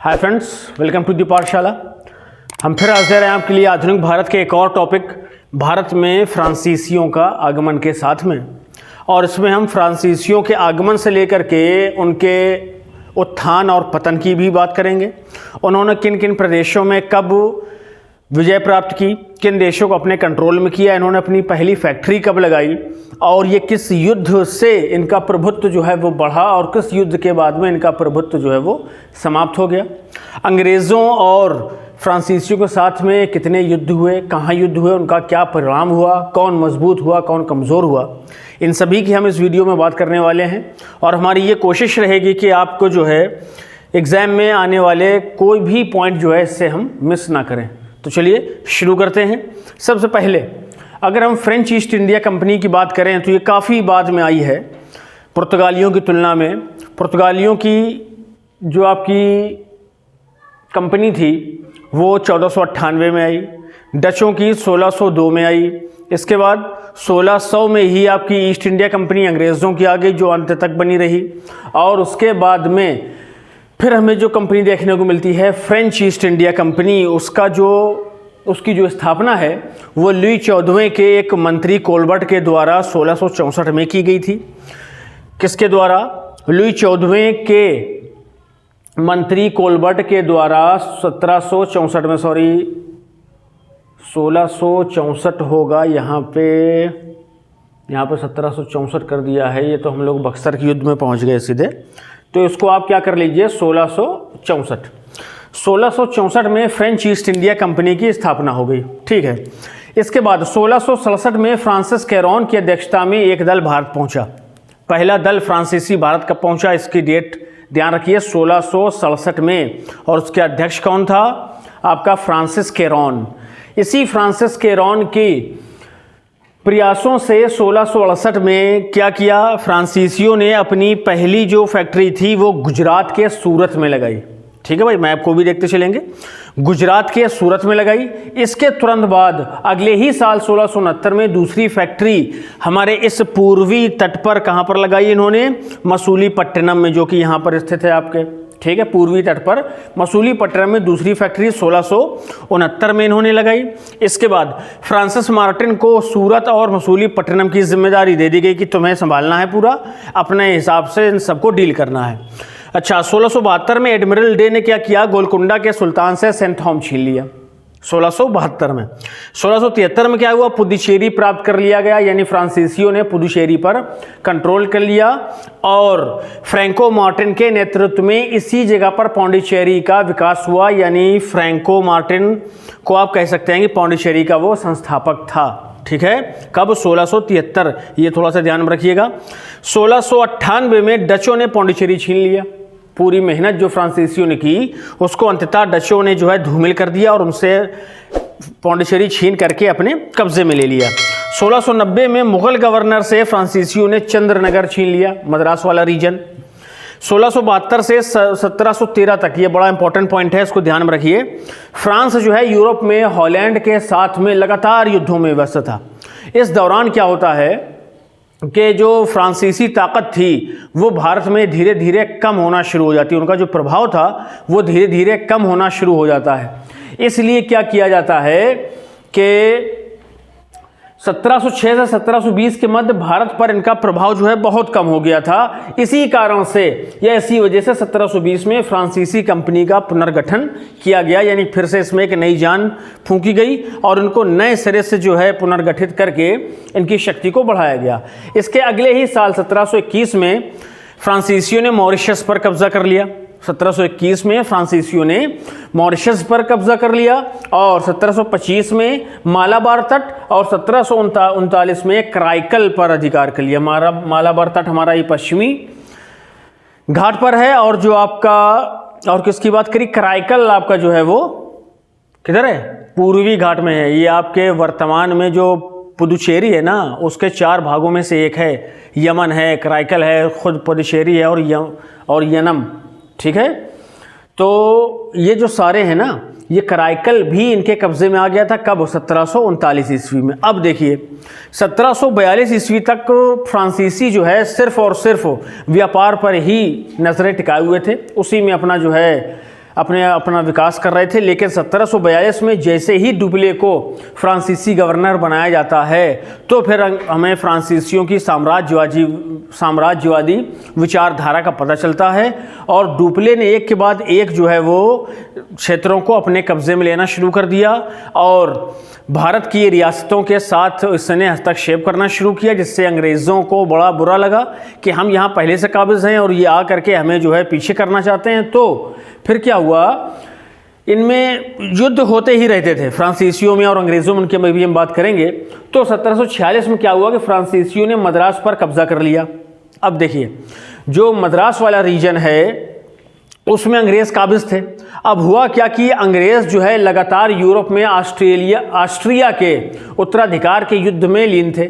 Hi friends, welcome to the Pathshala. हम फिर हाजिर हैं आपके लिए आधुनिक भारत के एक और टॉपिक भारत में फ्रांसीसियों का आगमन के साथ में। और इसमें हम फ्रांसीसियों के आगमन से लेकर के उनके उत्थान और पतन की भी बात करेंगे। उन्होंने किन किन प्रदेशों में कब विजय प्राप्त की, किन देशों को अपने कंट्रोल में किया, इन्होंने अपनी पहली फैक्ट्री कब लगाई और ये किस युद्ध से इनका प्रभुत्व जो है वो बढ़ा और किस युद्ध के बाद में इनका प्रभुत्व जो है वो समाप्त हो गया। अंग्रेज़ों और फ्रांसीसियों के साथ में कितने युद्ध हुए, कहाँ युद्ध हुए, उनका क्या परिणाम हुआ, कौन मजबूत हुआ, कौन कमज़ोर हुआ, इन सभी की हम इस वीडियो में बात करने वाले हैं। और हमारी ये कोशिश रहेगी कि आपको जो है एग्ज़ाम में आने वाले कोई भी पॉइंट जो है इससे हम मिस ना करें। तो चलिए शुरू करते हैं। सबसे पहले अगर हम फ्रेंच ईस्ट इंडिया कंपनी की बात करें तो ये काफ़ी बाद में आई है पुर्तगालियों की तुलना में। पुर्तगालियों की जो आपकी कंपनी थी वो 1498 में आई, डचों की 1602 में आई। इसके बाद 1600 में ही आपकी ईस्ट इंडिया कंपनी अंग्रेज़ों की आ गई जो अंत तक बनी रही। और उसके बाद में फिर हमें जो कंपनी देखने को मिलती है फ्रेंच ईस्ट इंडिया कंपनी, उसकी जो स्थापना है वो लुई 14वें के एक मंत्री कोलबर्ट के द्वारा 1664 में की गई थी। किसके द्वारा? लुई 14वें के मंत्री कोलबर्ट के द्वारा 1764 में, 1664 होगा, यहाँ पे 1764 कर दिया है। ये तो हम लोग बक्सर के युद्ध में पहुँच गए सीधे, तो इसको आप क्या कर लीजिए 1664 में फ्रेंच ईस्ट इंडिया कंपनी की स्थापना हो गई। ठीक है। इसके बाद 1667 में फ्रांसिस कैरोन की अध्यक्षता में एक दल भारत पहुंचा। पहला दल फ्रांसीसी भारत कब पहुंचा, इसकी डेट ध्यान रखिए 1667 में। और उसके अध्यक्ष कौन था? आपका फ्रांसिस कैरोन। इसी फ्रांसिस कैरोन की प्रयासों से 1668 में क्या किया, फ्रांसीसियों ने अपनी पहली जो फैक्ट्री थी वो गुजरात के सूरत में लगाई। ठीक है भाई, मैप को भी देखते चलेंगे। गुजरात के सूरत में लगाई। इसके तुरंत बाद अगले ही साल 1669 में दूसरी फैक्ट्री हमारे इस पूर्वी तट पर कहाँ पर लगाई इन्होंने, मसूलीपट्टनम में, जो कि यहाँ पर स्थित है आपके। ठीक है, पूर्वी तट पर मसूलीपट्टनम में दूसरी फैक्ट्री 1669 में इन्होंने लगाई। इसके बाद फ्रांसिस मार्टिन को सूरत और मसूलीपट्टनम की जिम्मेदारी दे दी गई कि तुम्हें संभालना है, पूरा अपने हिसाब से इन सबको डील करना है। अच्छा, 1672 में एडमिरल डे ने क्या किया, गोलकुंडा के सुल्तान से सेंट थॉम छीन लिया 1672 में। 1673 में क्या हुआ, पुदुचेरी प्राप्त कर लिया गया, यानी फ्रांसीसियों ने पुदुचेरी पर कंट्रोल कर लिया। और फ्रैंको मार्टिन के नेतृत्व में इसी जगह पर पौंडीचेरी का विकास हुआ, यानी फ्रैंको मार्टिन को आप कह सकते हैं कि पौंडीचेरी का वो संस्थापक था। ठीक है, कब? 1673, ये थोड़ा सा ध्यान में रखिएगा। 1698 में डचों ने पौंडीचेरी छीन लिया। पूरी मेहनत जो फ्रांसीसियों ने की उसको अंततः डचों ने जो है धूमिल कर दिया और उनसे पौंडीचेरी छीन करके अपने कब्जे में ले लिया। 1690 में मुगल गवर्नर से फ्रांसीसियों ने चंद्रनगर छीन लिया, मद्रास वाला रीजन। 1672 से 1713 तक, ये बड़ा इंपॉर्टेंट पॉइंट है, इसको ध्यान में रखिए। फ्रांस जो है यूरोप में हॉलैंड के साथ में लगातार युद्धों में व्यस्त था। इस दौरान क्या होता है कि जो फ्रांसीसी ताकत थी वो भारत में धीरे धीरे कम होना शुरू हो जाती है, उनका जो प्रभाव था वो धीरे धीरे कम होना शुरू हो जाता है। इसलिए क्या किया जाता है कि 1706 से 1720 के मध्य भारत पर इनका प्रभाव जो है बहुत कम हो गया था। इसी कारण से या इसी वजह से 1720 में फ्रांसीसी कंपनी का पुनर्गठन किया गया, यानी फिर से इसमें एक नई जान फूंकी गई और इनको नए सिरे से जो है पुनर्गठित करके इनकी शक्ति को बढ़ाया गया। इसके अगले ही साल 1721 में फ्रांसीसियों ने मॉरिशस पर कब्जा कर लिया। 1721 में फ्रांसीसियों ने मॉरिशस पर कब्जा कर लिया और 1725 में मालाबार तट और 1739 में कराईकल पर अधिकार कर लिया। मालाबार तट हमारा ये पश्चिमी घाट पर है और जो आपका, और किसकी बात करी, कराईकल आपका जो है वो किधर है, पूर्वी घाट में है। ये आपके वर्तमान में जो पुदुचेरी है ना, उसके 4 भागों में से एक है। यमन है, कराईकल है, खुद पुदुचेरी है और यनम। ठीक है, तो ये जो सारे हैं ना, ये कराईकल भी इनके कब्जे में आ गया था। कब? 1739 ईस्वी में। अब देखिए 1742 ईस्वी तक फ्रांसीसी जो है सिर्फ और सिर्फ व्यापार पर ही नजरें टिकाए हुए थे, उसी में अपना जो है अपना विकास कर रहे थे। लेकिन 1742 में जैसे ही डुप्ले को फ्रांसीसी गवर्नर बनाया जाता है तो फिर हमें फ्रांसीसियों की साम्राज्यवादी विचारधारा का पता चलता है और डुप्ले ने एक के बाद एक जो है वो क्षेत्रों को अपने कब्जे में लेना शुरू कर दिया और भारत की रियासतों के साथ इसने हस्तक्षेप करना शुरू किया, जिससे अंग्रेज़ों को बड़ा बुरा लगा कि हम यहाँ पहले से काबिज़ हैं और ये आ करके हमें जो है पीछे करना चाहते हैं। तो फिर क्या हुआ, इनमें युद्ध होते ही रहते थे फ्रांसीसियों में और अंग्रेज़ों में, उनके में भी हम बात करेंगे। तो 1746 में क्या हुआ कि फ्रांसीसियों ने मद्रास पर कब्जा कर लिया। अब देखिए, जो मद्रास वाला रीजन है उसमें अंग्रेज़ काबिज़ थे। अब हुआ क्या कि अंग्रेज़ जो है लगातार यूरोप में ऑस्ट्रिया के उत्तराधिकार के युद्ध में लीन थे।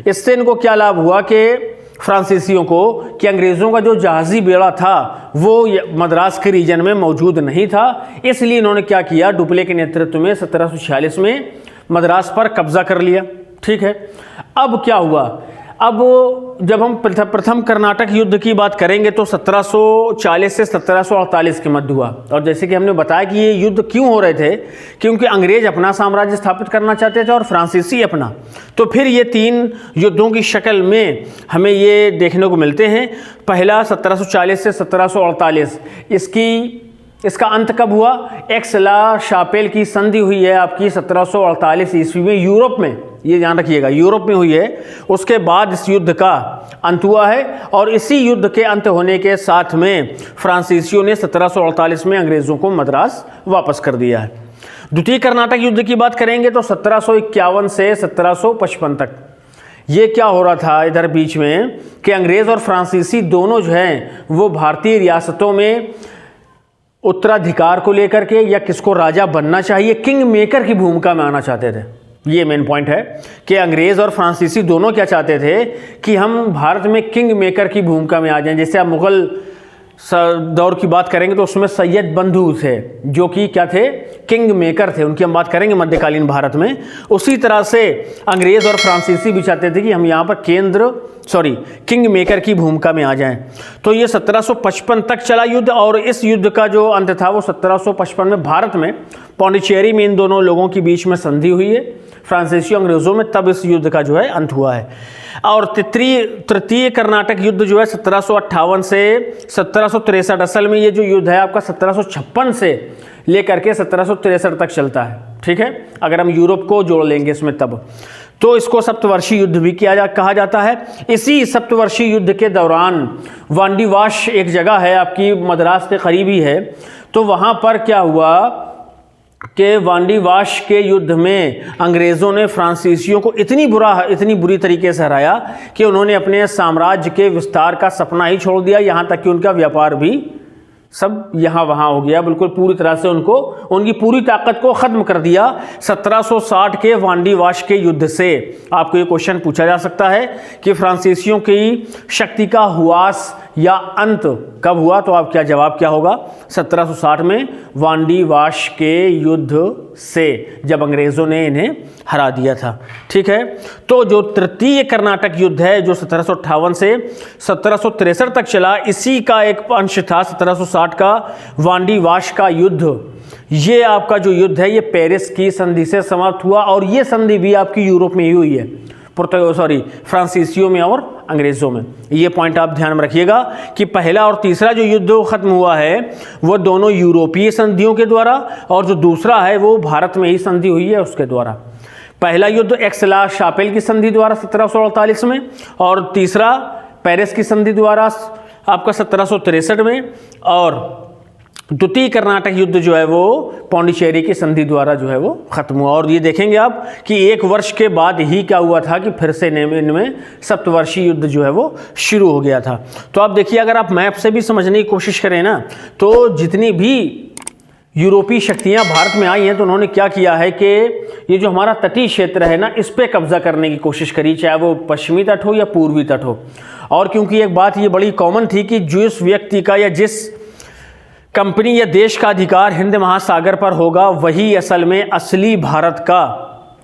इससे इनको क्या लाभ हुआ कि फ्रांसीसियों को कि अंग्रेज़ों का जो जहाज़ी बेड़ा था वो मद्रास के रीजन में मौजूद नहीं था। इसलिए इन्होंने क्या किया, डुप्ले के नेतृत्व में 1746 में मद्रास पर कब्जा कर लिया। ठीक है, अब क्या हुआ, अब जब हम प्रथम कर्नाटक युद्ध की बात करेंगे तो 1740 से 1748 के मध्य हुआ। और जैसे कि हमने बताया कि ये युद्ध क्यों हो रहे थे, क्योंकि अंग्रेज अपना साम्राज्य स्थापित करना चाहते थे और फ्रांसीसी अपना। तो फिर ये तीन युद्धों की शक्ल में हमें ये देखने को मिलते हैं। पहला 1740 से 1748, इसका अंत कब हुआ, एक्स-ला शापेल की संधि हुई है आपकी 1748 ईस्वी में यूरोप में, ये ध्यान रखिएगा, यूरोप में हुई है। उसके बाद इस युद्ध का अंत हुआ है और इसी युद्ध के अंत होने के साथ में फ्रांसीसियों ने 1748 में अंग्रेज़ों को मद्रास वापस कर दिया है। द्वितीय कर्नाटक युद्ध की बात करेंगे तो 1751 से 1755 तक ये क्या हो रहा था इधर बीच में कि अंग्रेज़ और फ्रांसीसी दोनों जो हैं वो भारतीय रियासतों में उत्तराधिकार को लेकर के या किसको राजा बनना चाहिए, किंग मेकर की भूमिका में आना चाहते थे। ये मेन पॉइंट है कि अंग्रेज़ और फ्रांसीसी दोनों क्या चाहते थे कि हम भारत में किंग मेकर की भूमिका में आ जाएं। जैसे आप मुग़ल दौर की बात करेंगे तो उसमें सैयद बंधु थे जो कि क्या थे, किंग मेकर थे, उनकी हम बात करेंगे मध्यकालीन भारत में। उसी तरह से अंग्रेज़ और फ्रांसीसी भी चाहते थे कि हम यहाँ पर किंग मेकर की भूमिका में आ जाएं। तो ये 1755 तक चला युद्ध और इस युद्ध का जो अंत था वो 1755 में भारत में पौंडीचेरी में इन दोनों लोगों के बीच में संधि हुई है फ्रांसीसी अंग्रेज़ों में, तब इस युद्ध का जो है अंत हुआ है। और तृतीय कर्नाटक युद्ध जो है 1758 से 1763, असल में ये जो युद्ध है आपका 1756 से लेकर के 1763 तक चलता है। ठीक है, अगर हम यूरोप को जोड़ लेंगे इसमें तब, तो इसको सप्तवर्षीय युद्ध भी कहा जाता है। इसी सप्तवर्षीय युद्ध के दौरान वांडीवाश एक जगह है आपकी मद्रास के करीब ही है, तो वहाँ पर क्या हुआ कि वांडीवाश के युद्ध में अंग्रेज़ों ने फ्रांसीसियों को इतनी बुरी तरीके से हराया कि उन्होंने अपने साम्राज्य के विस्तार का सपना ही छोड़ दिया, यहाँ तक कि उनका व्यापार भी सब यहाँ वहाँ हो गया, बिल्कुल पूरी तरह से उनकी पूरी ताकत को ख़त्म कर दिया। 1760 के वांडीवाश के युद्ध से आपको ये क्वेश्चन पूछा जा सकता है कि फ्रांसीसियों की शक्ति का हुआस या अंत कब हुआ, तो आपका जवाब क्या होगा, 1760 में वांडीवाश के युद्ध से, जब अंग्रेज़ों ने इन्हें हरा दिया था। ठीक है, तो जो तृतीय कर्नाटक युद्ध है जो 1758 से 1763 तक चला, इसी का एक अंश था 1760 का वांडीवाश का युद्ध। ये आपका जो युद्ध है ये पेरिस की संधि से समाप्त हुआ और ये संधि भी आपकी यूरोप में ही हुई है, फ्रांसीसियों में और अंग्रेज़ों में। ये पॉइंट आप ध्यान में रखिएगा कि पहला और तीसरा जो युद्ध खत्म हुआ है वो दोनों यूरोपीय संधियों के द्वारा और जो दूसरा है वो भारत में ही संधि हुई है उसके द्वारा। पहला युद्ध एक्स-ला शापेल की संधि द्वारा 1748 में और तीसरा पेरिस की संधि द्वारा आपका 1763 में, और द्वितीय कर्नाटक युद्ध जो है वो पौंडीचेरी की संधि द्वारा जो है वो खत्म हुआ। और ये देखेंगे आप कि एक वर्ष के बाद ही क्या हुआ था कि फिर से इनमें सप्तवर्षीय युद्ध जो है वो शुरू हो गया था। तो आप देखिए, अगर आप मैप से भी समझने की कोशिश करें ना, तो जितनी भी यूरोपीय शक्तियां भारत में आई हैं तो उन्होंने क्या किया है कि ये जो हमारा तटीय क्षेत्र है ना, इस पे कब्जा करने की कोशिश करी, चाहे वो पश्चिमी तट हो या पूर्वी तट हो। और क्योंकि एक बात ये बड़ी कॉमन थी कि जिस व्यक्ति का या जिस कंपनी या देश का अधिकार हिंद महासागर पर होगा वही असल में असली भारत का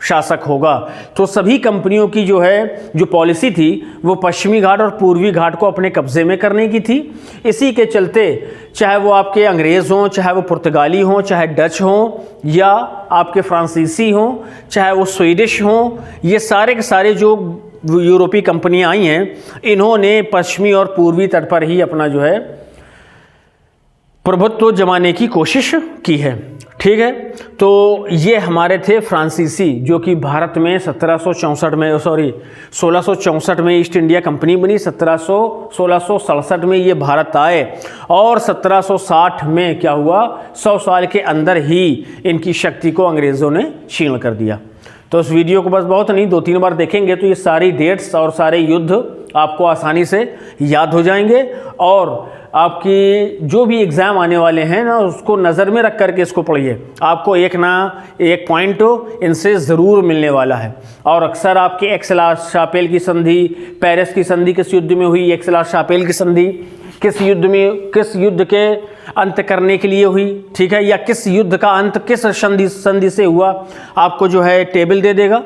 शासक होगा तो सभी कंपनियों की जो पॉलिसी थी वो पश्चिमी घाट और पूर्वी घाट को अपने कब्जे में करने की थी। इसी के चलते चाहे वो आपके अंग्रेज़ हों, चाहे वो पुर्तगाली हों, चाहे डच हों या आपके फ्रांसीसी हों, चाहे वो स्वीडिश हों, ये सारे के सारे जो यूरोपीय कंपनियां आई हैं, इन्होंने पश्चिमी और पूर्वी तट पर ही अपना प्रभुत्व जमाने की कोशिश की है। ठीक है, तो ये हमारे थे फ्रांसीसी, जो कि भारत में 1664 में ईस्ट इंडिया कंपनी बनी। 1667 में ये भारत आए और 1760 में क्या हुआ, 100 साल के अंदर ही इनकी शक्ति को अंग्रेज़ों ने क्षीण कर दिया। तो इस वीडियो को बस बहुत नहीं 2-3 बार देखेंगे तो ये सारी डेट्स और सारे युद्ध आपको आसानी से याद हो जाएंगे और आपकी जो भी एग्ज़ाम आने वाले हैं ना, उसको नज़र में रख करके इसको पढ़िए। आपको एक ना एक पॉइंट इनसे ज़रूर मिलने वाला है। और अक्सर आपके एक्स-ला-शापेल की संधि, पेरिस की संधि किस युद्ध में हुई, एक्स-ला-शापेल की संधि किस युद्ध के अंत करने के लिए हुई, ठीक है, या किस युद्ध का अंत किस संधि से हुआ, आपको टेबल दे देगा।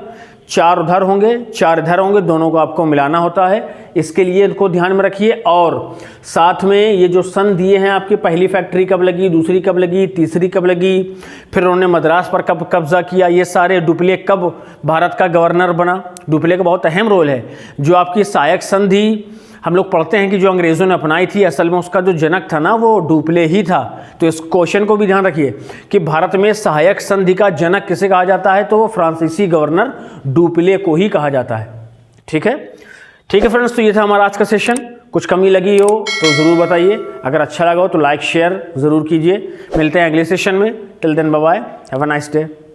4 उधर होंगे, 4 इधर होंगे, दोनों को आपको मिलाना होता है। इसके लिए इनको ध्यान में रखिए। और साथ में ये जो सन दिए हैं आपकी, पहली फैक्ट्री कब लगी, दूसरी कब लगी, तीसरी कब लगी, फिर उन्होंने मद्रास पर कब कब्जा किया, ये सारे डुप्ले कब भारत का गवर्नर बना। डुप्ले का बहुत अहम रोल है। जो आपकी सहायक संधि हम लोग पढ़ते हैं कि जो अंग्रेज़ों ने अपनाई थी, असल में उसका जो जनक था ना वो डुप्ले ही था। तो इस क्वेश्चन को भी ध्यान रखिए कि भारत में सहायक संधि का जनक किसे कहा जाता है, तो वो फ्रांसीसी गवर्नर डुप्ले को ही कहा जाता है। ठीक है फ्रेंड्स, तो ये था हमारा आज का सेशन। कुछ कमी लगी हो तो ज़रूर बताइए। अगर अच्छा लगा हो तो लाइक शेयर ज़रूर कीजिए। मिलते हैं अगले सेशन में। Till then bye bye, have a nice day.